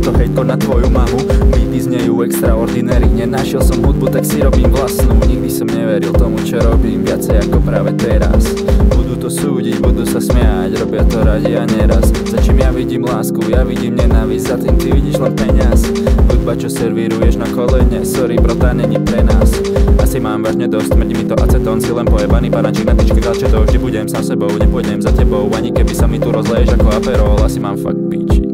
to hejtko na tvoju mamu. Beaty znejú extraordinary. Nenašiel som hudbu, tak si robím vlastnú. Nikdy som neveril tomu, čo robím, viacej ako práve teraz. Budú to súdiť, budú sa smiať, robia to radi a neraz. Za čím ja vidím lásku, ja vidím nenávisť, za tým ty vidíš len peňaz. Hudba, čo servíruješ na kolene, sorry bro, tá není pre nás. Asi mám vážne dosť, smrdí mi to acetón, si len pojebaný panačík na tyčke galčetov. Vždy budem sám sebou, nepôjdem za tebou, ani keby sa mi tu rozleješ ako aperol. Asi mám fakt piči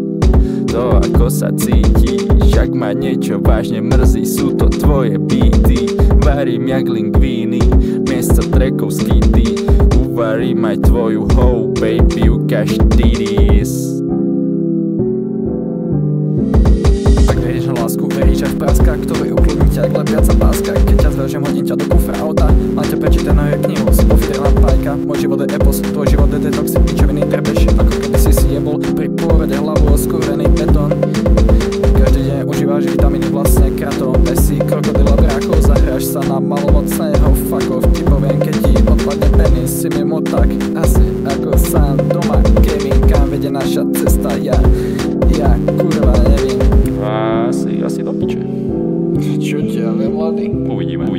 to, ako sa cítiš, ak ma niečo vážne mrzí, sú to tvoje beaty. Varím jak lingvíny, miesto trackov skity. Uvarím aj tvoju hoe, baby, ukáž titties. Ak veríš na lásku, veríš aj v praskách, ktoré ukludní ťa, ak lepiaca páska. Keď ťa zveržem, hodím ťa do kufra auta, mám ťa prečítanú je knihu, si pofidrela pajka. Môj život je epos, tvoj život je detox, pičoviny trepeš, ako keby si jebol pri pôrode hlavu oskúrený betón. Každý deň užívaš vitamíny vlastne kratom, bez si krokodila bráchov, zahráš sa na malomocného fuckov. Ti poviem, keď ti odpadne penis, si mimo tak asi ako sám doma. Kevin, kam vedie naša cesta, ja kurva neviem. Asi do piče. Čo ťa, mladý? Uvidíme.